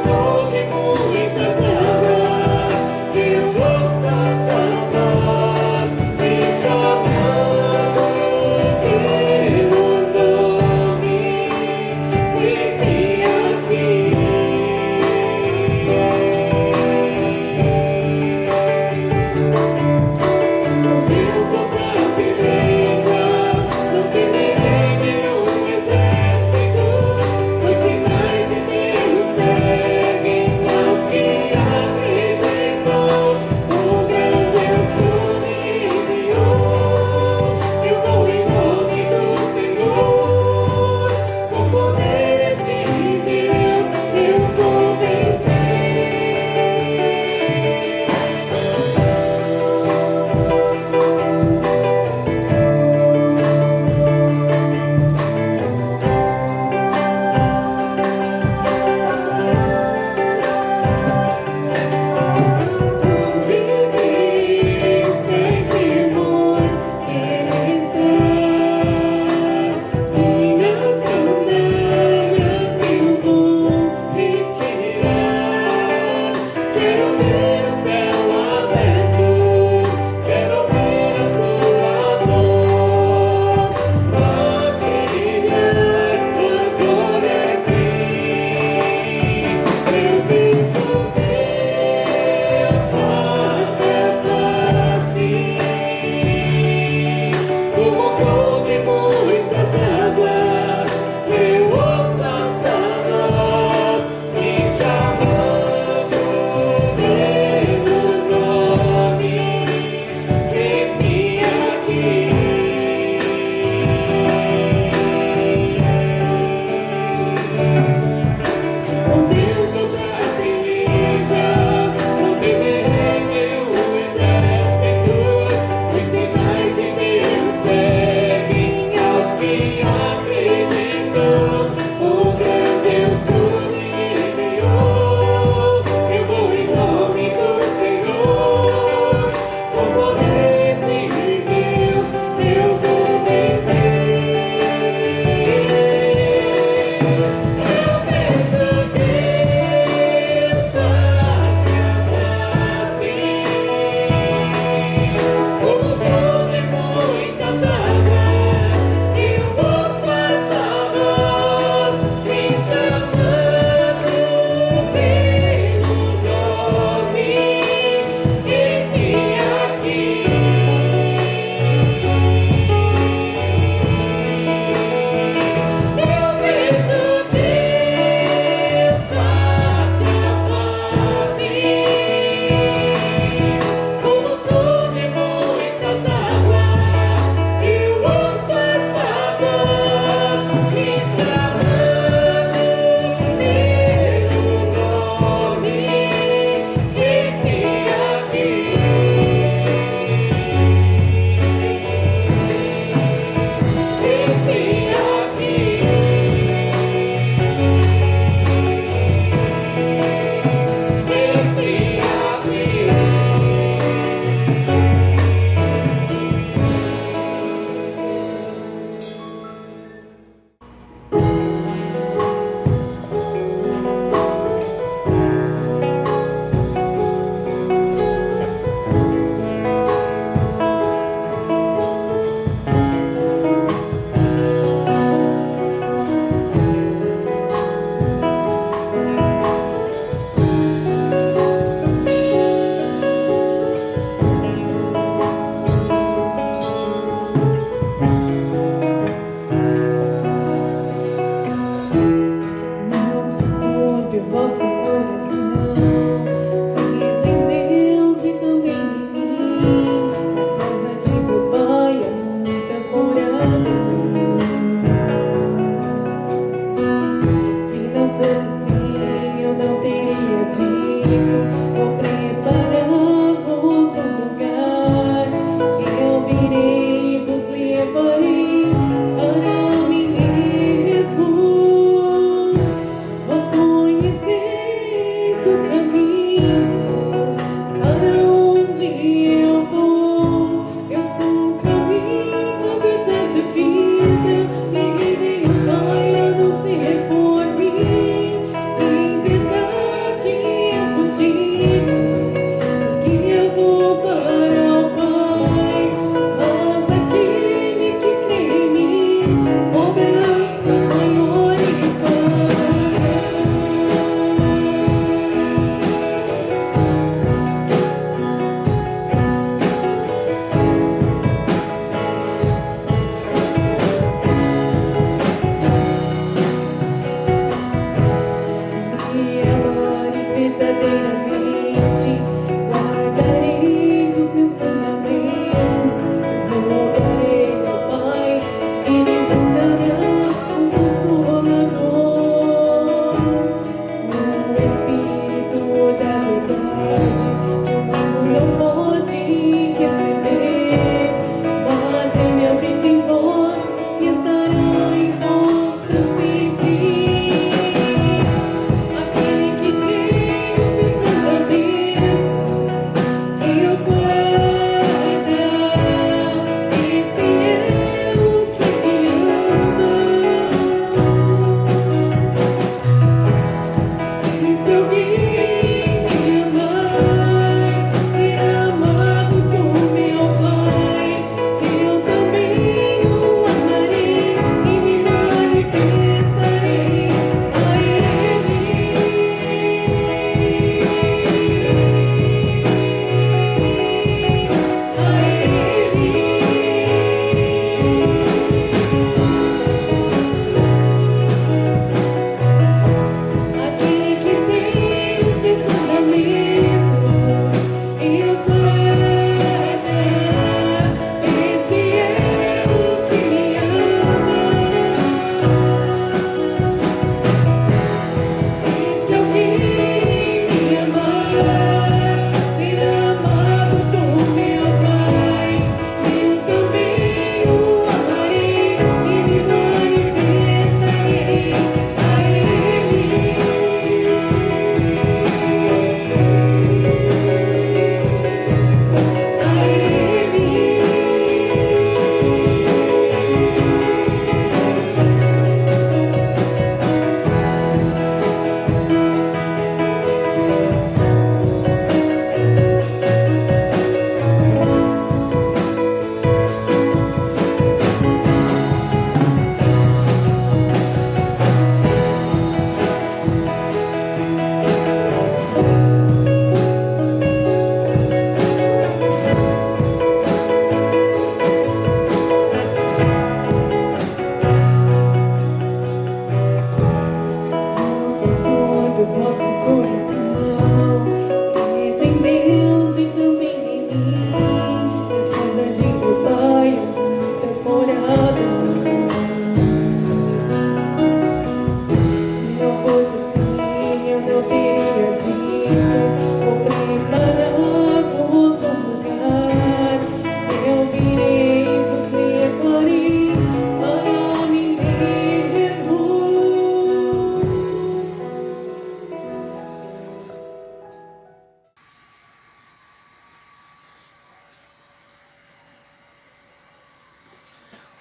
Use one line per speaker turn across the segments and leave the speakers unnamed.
sou de muitas águas, eu ouço a sua voz, me chamando pelo nome, diz-me aqui. Deus, outra peleja, não temerei nenhum exército, pois sinais de Deus seguem aos que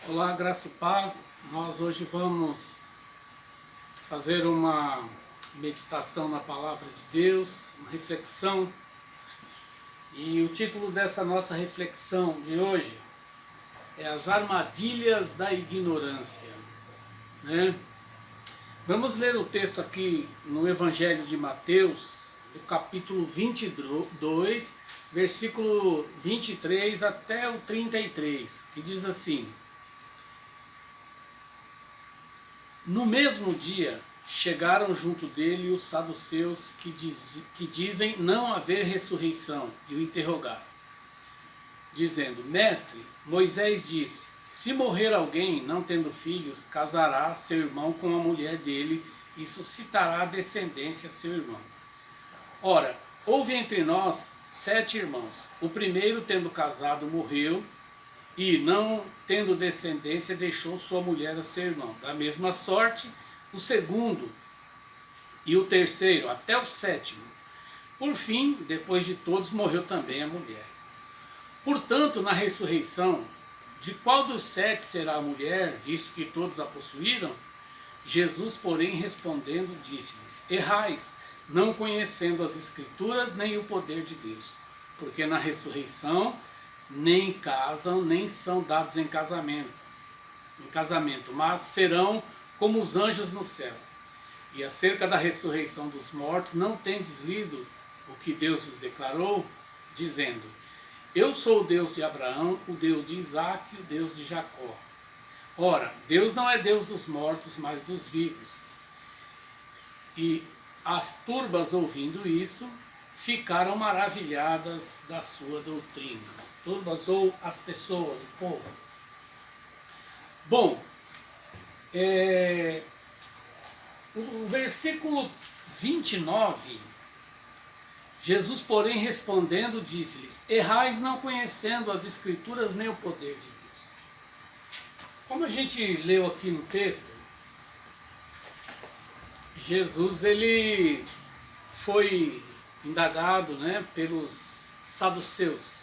Olá, graça e paz. Nós hoje vamos fazer uma meditação na palavra de Deus, uma reflexão. E o título dessa nossa reflexão de hoje é As Armadilhas da Ignorância, né? Vamos ler o texto aqui no Evangelho de Mateus, do capítulo 22, versículo 23 até o 33, que diz assim: No mesmo dia, chegaram junto dele os saduceus que dizem não haver ressurreição e o interrogaram, dizendo: Mestre, Moisés disse, se morrer alguém não tendo filhos, casará seu irmão com a mulher dele e suscitará descendência a seu irmão. Ora, houve entre nós 7 irmãos. O primeiro, tendo casado, morreu, e, não tendo descendência, deixou sua mulher a seu irmão. Da mesma sorte, o segundo e o terceiro, até o sétimo. Por fim, depois de todos, morreu também a mulher. Portanto, na ressurreição, de qual dos 7 será a mulher, visto que todos a possuíram? Jesus, porém, respondendo, disse-lhes: Errais, não conhecendo as Escrituras nem o poder de Deus, porque na ressurreição nem casam, nem são dados em casamento, mas serão como os anjos no céu. E acerca da ressurreição dos mortos, não tendes lido o que Deus os declarou, dizendo: Eu sou o Deus de Abraão, o Deus de Isaque e o Deus de Jacó. Ora, Deus não é Deus dos mortos, mas dos vivos. E as turbas, ouvindo isso, ficaram maravilhadas da sua doutrina. As turbas ou as pessoas, o povo. Bom, o versículo 29, Jesus, porém, respondendo, disse-lhes: Errais não conhecendo as Escrituras nem o poder de Deus. Como a gente leu aqui no texto, Jesus, ele foi indagado, né, pelos saduceus.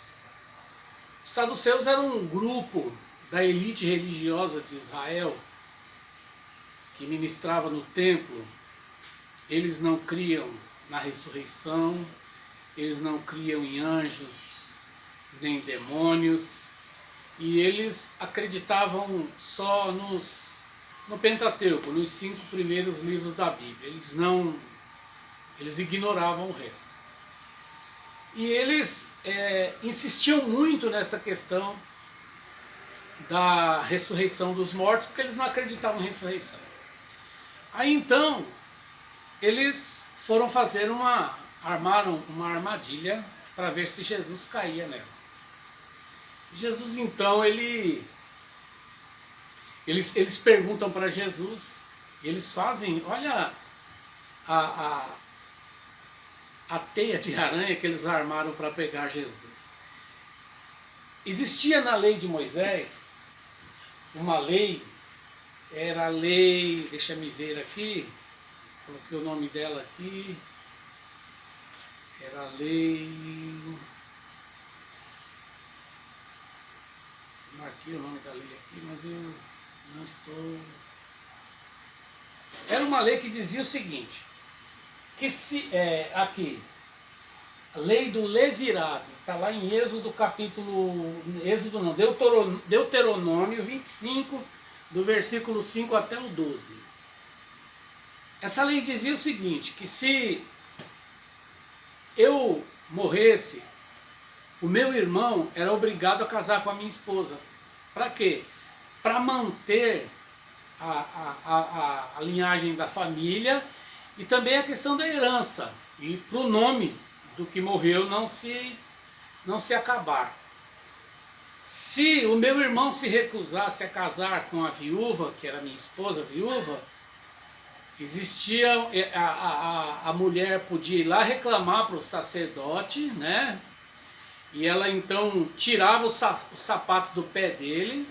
Os saduceus eram um grupo da elite religiosa de Israel que ministrava no templo. Eles não criam na ressurreição, eles não criam em anjos nem in e eles acreditavam só no Pentateuco, nos 5 primeiros livros da Bíblia. Eles ignoravam o resto. E eles insistiam muito nessa questão da ressurreição dos mortos, porque eles não acreditavam em ressurreição. Aí então, eles foram armaram uma armadilha para ver se Jesus caía nela. Jesus então, eles perguntam para Jesus, eles fazem, olha a teia de aranha que eles armaram para pegar Jesus. Existia na lei de Moisés uma lei, era a lei, deixa me ver aqui, coloquei o nome dela aqui, era a lei, marquei o nome da lei aqui, mas eu não estou... Era uma lei que dizia o seguinte, que aqui, a lei do levirado, está lá em Deuteronômio 25, do versículo 5 até o 12. Essa lei dizia o seguinte, que se eu morresse, o meu irmão era obrigado a casar com a minha esposa. Para quê? Para manter a linhagem da família e também a questão da herança, e para o nome do que morreu não se acabar. Se o meu irmão se recusasse a casar com a viúva, que era minha esposa viúva, existia, a mulher podia ir lá reclamar para o sacerdote, né? E ela então tirava os sapatos do pé dele,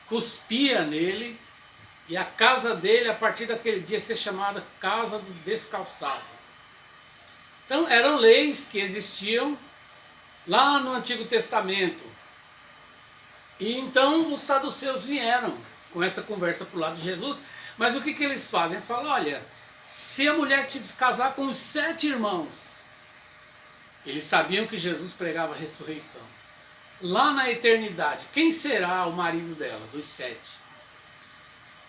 cuspia nele, e a casa dele, a partir daquele dia, ser chamada Casa do Descalçado. Então, eram leis que existiam lá no Antigo Testamento. E então os saduceus vieram com essa conversa para o lado de Jesus, mas o que, que eles fazem? Eles falam, olha, se a mulher casar com os 7 irmãos, eles sabiam que Jesus pregava a ressurreição, lá na eternidade, quem será o marido dela, dos 7?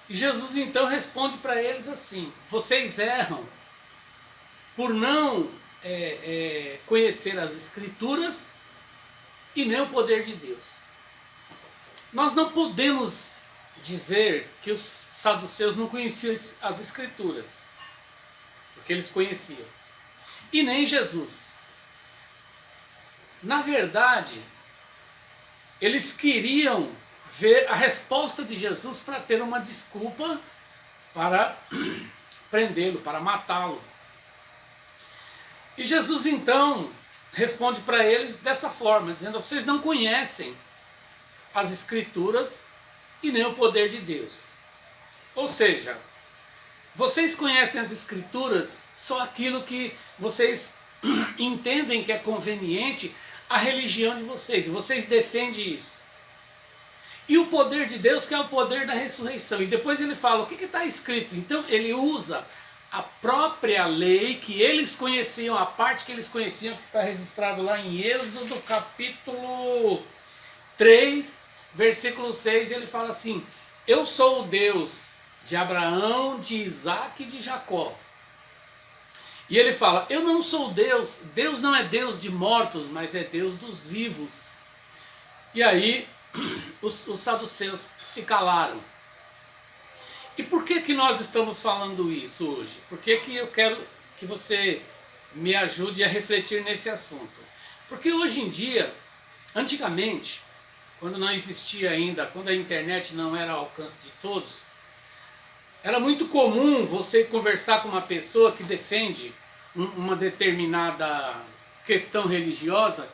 E Jesus então responde para eles assim, vocês erram por não conhecer as Escrituras e nem o poder de Deus. Nós não podemos dizer que os saduceus não conheciam as Escrituras, porque eles conheciam, e nem Jesus. Na verdade, eles queriam ver a resposta de Jesus para ter uma desculpa para prendê-lo, para matá-lo. E Jesus então responde para eles dessa forma, dizendo, vocês não conhecem as Escrituras e nem o poder de Deus. Ou seja, vocês conhecem as Escrituras só aquilo que vocês entendem que é conveniente à religião de vocês, e vocês defendem isso. E o poder de Deus, que é o poder da ressurreição. E depois ele fala, o que está escrito? Então ele usa a própria lei que eles conheciam, a parte que eles conheciam, que está registrado lá em Êxodo capítulo 3, versículo 6, ele fala assim, eu sou o Deus de Abraão, de Isaac e de Jacó. E ele fala, eu não sou Deus, Deus não é Deus de mortos, mas é Deus dos vivos. E aí os saduceus se calaram. E por que que nós estamos falando isso hoje? Por que que eu quero que você me ajude a refletir nesse assunto? Porque hoje em dia, antigamente, quando não existia ainda, quando a internet não era ao alcance de todos, era muito comum você conversar com uma pessoa que defende uma determinada questão religiosa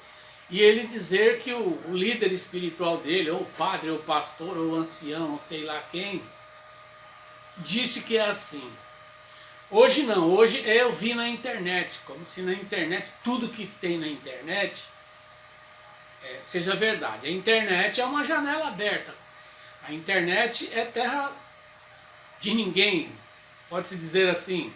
e ele dizer que o líder espiritual dele, ou o padre, ou o pastor, ou o ancião, ou sei lá quem, disse que é assim. Hoje não, hoje eu vi na internet, como se na internet, tudo que tem na internet seja verdade. A internet é uma janela aberta. A internet é terra de ninguém, pode-se dizer assim.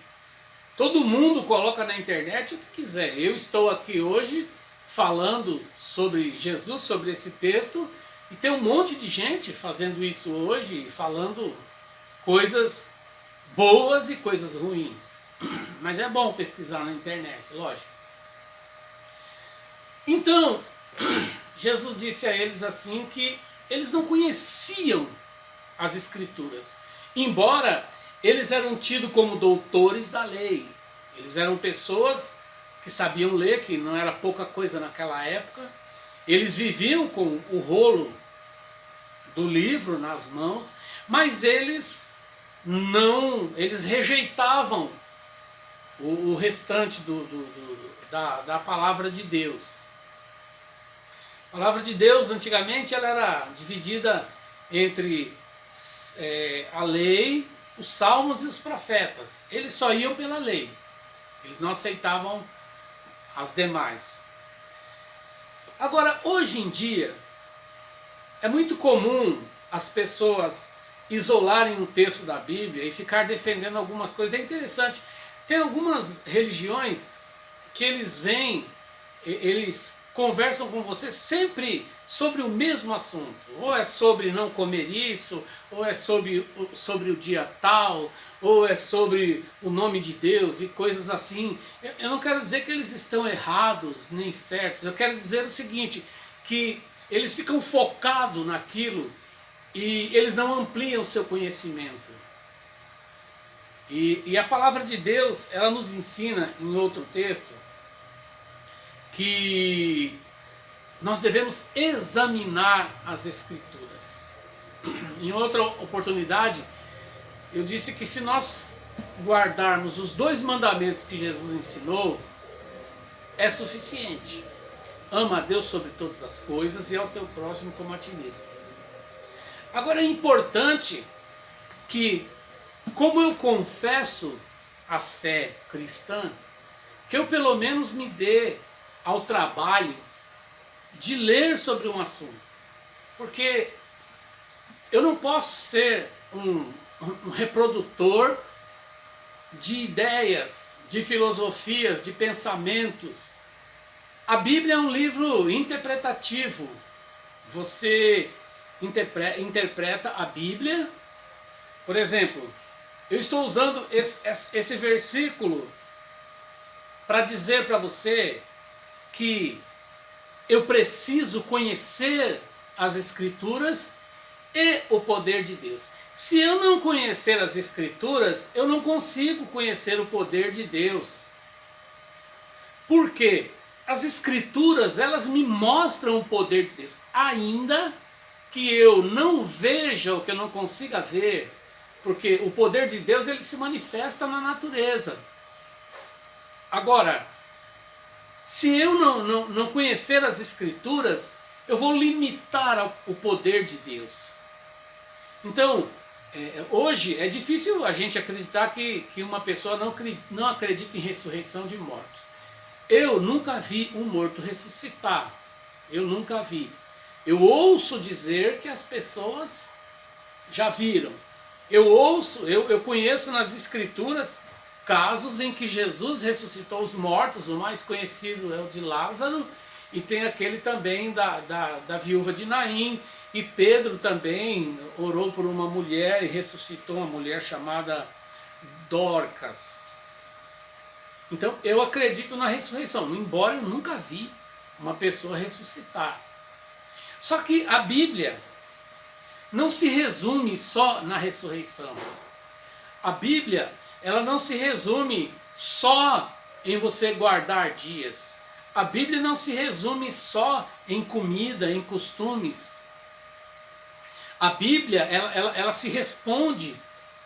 Todo mundo coloca na internet o que quiser. Eu estou aqui hoje falando sobre Jesus, sobre esse texto, e tem um monte de gente fazendo isso hoje, falando coisas boas e coisas ruins. Mas é bom pesquisar na internet, lógico. Então, Jesus disse a eles assim que eles não conheciam as Escrituras, embora eles eram tidos como doutores da lei. Eles eram pessoas que sabiam ler, que não era pouca coisa naquela época. Eles viviam com o rolo do livro nas mãos, mas eles rejeitavam o restante da palavra de Deus. A palavra de Deus, antigamente, ela era dividida entre a lei, os salmos e os profetas. Eles só iam pela lei. Eles não aceitavam as demais. Agora, hoje em dia, é muito comum as pessoas isolarem um texto da Bíblia e ficar defendendo algumas coisas. É interessante. Tem algumas religiões que eles conversam com você sempre sobre o mesmo assunto. Ou é sobre não comer isso, ou é sobre o dia tal, ou é sobre o nome de Deus e coisas assim. Eu não quero dizer que eles estão errados nem certos. Eu quero dizer o seguinte, que eles ficam focados naquilo e eles não ampliam o seu conhecimento. E a palavra de Deus, ela nos ensina em outro texto que nós devemos examinar as Escrituras. Em outra oportunidade, eu disse que se nós guardarmos os 2 mandamentos que Jesus ensinou, é suficiente. Ama a Deus sobre todas as coisas e ao teu próximo como a ti mesmo. Agora é importante que, como eu confesso a fé cristã, que eu pelo menos me dê ao trabalho de ler sobre um assunto. Porque eu não posso ser um reprodutor de ideias, de filosofias, de pensamentos. A Bíblia é um livro interpretativo. Você interpreta a Bíblia. Por exemplo, eu estou usando esse versículo para dizer para você que eu preciso conhecer as Escrituras e o poder de Deus. Se eu não conhecer as Escrituras, eu não consigo conhecer o poder de Deus. Por quê? As Escrituras, elas me mostram o poder de Deus. Ainda que eu não veja, ou que eu não consiga ver, porque o poder de Deus, ele se manifesta na natureza. Agora, se eu não conhecer as Escrituras, eu vou limitar o poder de Deus. Então, hoje é difícil a gente acreditar que uma pessoa não acredita em ressurreição de mortos. Eu nunca vi um morto ressuscitar. Eu nunca vi. Eu ouço dizer que as pessoas já viram. Eu conheço nas Escrituras casos em que Jesus ressuscitou os mortos. O mais conhecido é o de Lázaro, e tem aquele também da viúva de Naim. E Pedro também orou por uma mulher e ressuscitou uma mulher chamada Dorcas. Então eu acredito na ressurreição, embora eu nunca vi uma pessoa ressuscitar. Só que a Bíblia não se resume só na ressurreição. A Bíblia, ela não se resume só em você guardar dias. A Bíblia não se resume só em comida, em costumes. A Bíblia, ela se responde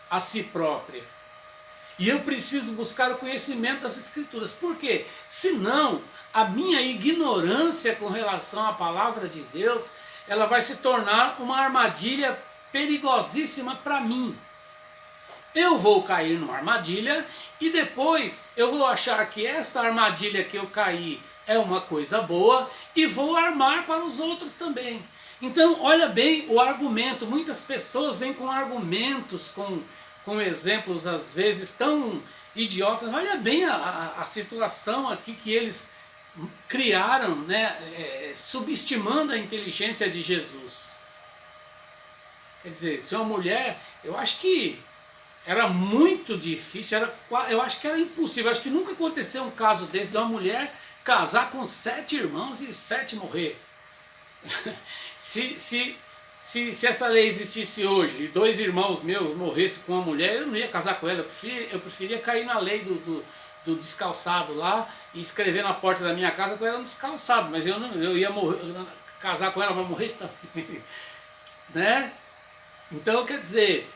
a si própria. E eu preciso buscar o conhecimento das Escrituras. Por quê? Senão, a minha ignorância com relação à palavra de Deus, ela vai se tornar uma armadilha perigosíssima para mim. Eu vou cair numa armadilha e depois eu vou achar que esta armadilha que eu caí é uma coisa boa e vou armar para os outros também. Então, olha bem o argumento. Muitas pessoas vêm com argumentos, com exemplos às vezes tão idiotas. Olha bem a situação aqui que eles criaram, né, subestimando a inteligência de Jesus. Quer dizer, se uma mulher, eu acho que era muito difícil, eu acho que era impossível. Eu acho que nunca aconteceu um caso desse de uma mulher casar com 7 irmãos e 7 morrer. Se essa lei existisse hoje e 2 irmãos meus morressem com uma mulher, eu não ia casar com ela. Eu preferia cair na lei do descalçado lá e escrever na porta da minha casa que eu era um descalçado, mas eu ia casar com ela para morrer também. Né? Então, quer dizer,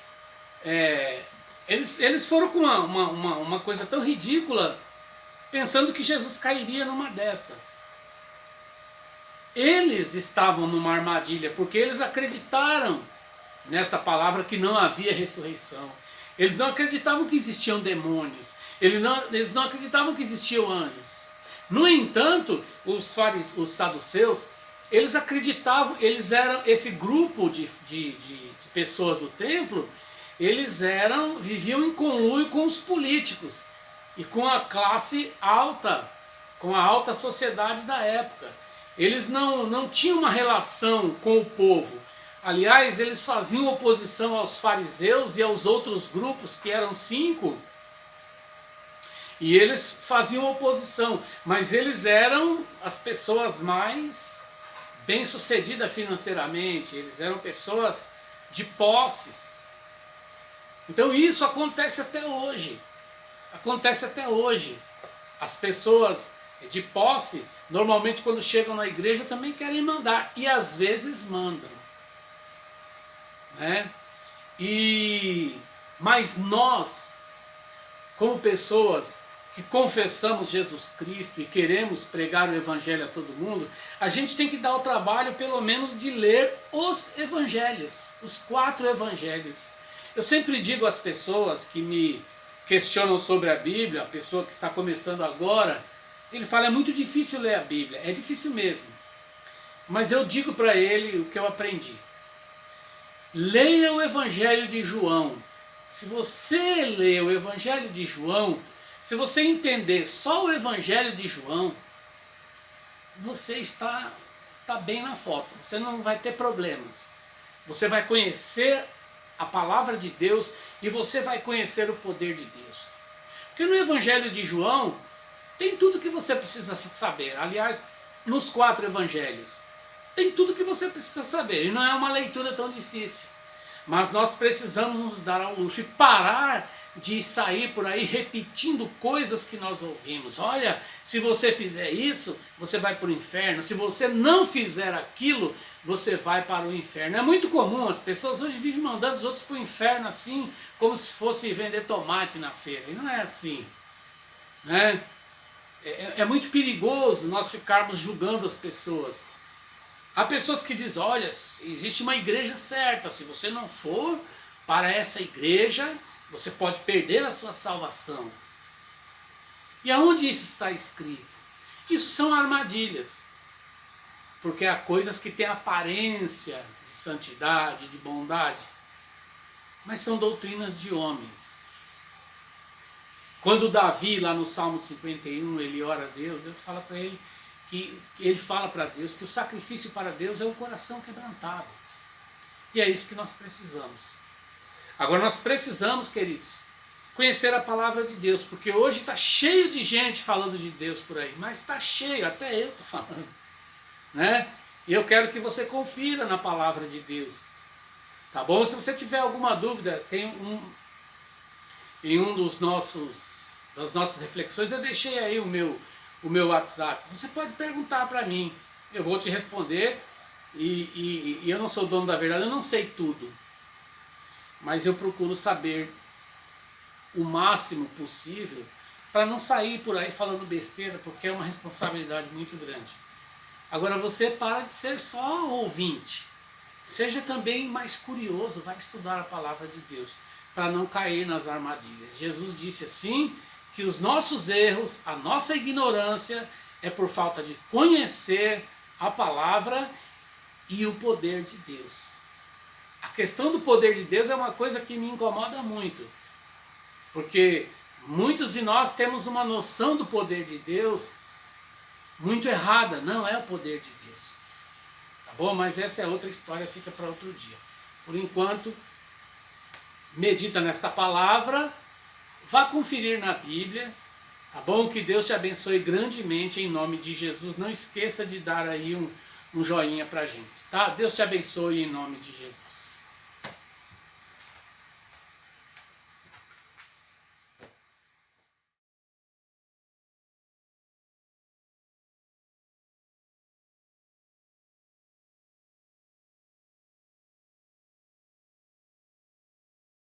eles foram com uma coisa tão ridícula, pensando que Jesus cairia numa dessa. Eles estavam numa armadilha, porque eles acreditaram nessa palavra que não havia ressurreição. Eles não acreditavam que existiam demônios. Eles não acreditavam que existiam anjos. No entanto, os saduceus, eles acreditavam, eles eram esse grupo de pessoas do templo, eles viviam em conluio com os políticos e com a classe alta, com a alta sociedade da época. Eles não tinham uma relação com o povo. Aliás, eles faziam oposição aos fariseus e aos outros grupos, que eram 5. E eles faziam oposição. Mas eles eram as pessoas mais bem-sucedidas financeiramente. Eles eram pessoas de posses. Então isso acontece até hoje. Acontece até hoje. As pessoas de posse, normalmente quando chegam na igreja também querem mandar, e às vezes mandam, né? Mas nós, como pessoas que confessamos Jesus Cristo e queremos pregar o Evangelho a todo mundo, a gente tem que dar o trabalho pelo menos de ler os Evangelhos, os 4 Evangelhos. Eu sempre digo às pessoas que me questionam sobre a Bíblia, a pessoa que está começando agora, ele fala, é muito difícil ler a Bíblia. É difícil mesmo. Mas eu digo para ele o que eu aprendi. Leia o Evangelho de João. Se você ler o Evangelho de João, se você entender só o Evangelho de João, você está bem na foto. Você não vai ter problemas. Você vai conhecer a palavra de Deus e você vai conhecer o poder de Deus. Porque no Evangelho de João tem tudo que você precisa saber. Aliás, nos 4 evangelhos tem tudo que você precisa saber. E não é uma leitura tão difícil. Mas nós precisamos nos dar ao luxo e parar de sair por aí repetindo coisas que nós ouvimos. Olha, se você fizer isso, você vai para o inferno. Se você não fizer aquilo, você vai para o inferno. É muito comum, as pessoas hoje vivem mandando os outros para o inferno assim, como se fosse vender tomate na feira. E não é assim, né? É muito perigoso nós ficarmos julgando as pessoas. Há pessoas que dizem, olha, existe uma igreja certa, se você não for para essa igreja, você pode perder a sua salvação. E aonde isso está escrito? Isso são armadilhas. Porque há coisas que têm aparência de santidade, de bondade, mas são doutrinas de homens. Quando Davi, lá no Salmo 51, ele ora a Deus, Deus fala para ele, ele fala para Deus que o sacrifício para Deus é o coração quebrantado. E é isso que nós precisamos. Agora nós precisamos, queridos, conhecer a palavra de Deus, porque hoje está cheio de gente falando de Deus por aí, mas está cheio, até eu estou falando, né? E eu quero que você confira na palavra de Deus, tá bom? Se você tiver alguma dúvida, tem em um das nossas reflexões, eu deixei aí o meu WhatsApp. Você pode perguntar para mim, eu vou te responder, e eu não sou dono da verdade, eu não sei tudo. Mas eu procuro saber o máximo possível para não sair por aí falando besteira, porque é uma responsabilidade muito grande. Agora você para de ser só ouvinte. Seja também mais curioso, vai estudar a palavra de Deus, para não cair nas armadilhas. Jesus disse assim, que os nossos erros, a nossa ignorância é por falta de conhecer a palavra e o poder de Deus. A questão do poder de Deus é uma coisa que me incomoda muito, porque muitos de nós temos uma noção do poder de Deus muito errada. Não é o poder de Deus, tá bom? Mas essa é outra história, fica para outro dia. Por enquanto, medita nesta palavra, vá conferir na Bíblia, tá bom? Que Deus te abençoe grandemente em nome de Jesus. Não esqueça de dar aí um joinha pra gente, tá? Deus te abençoe em nome de Jesus.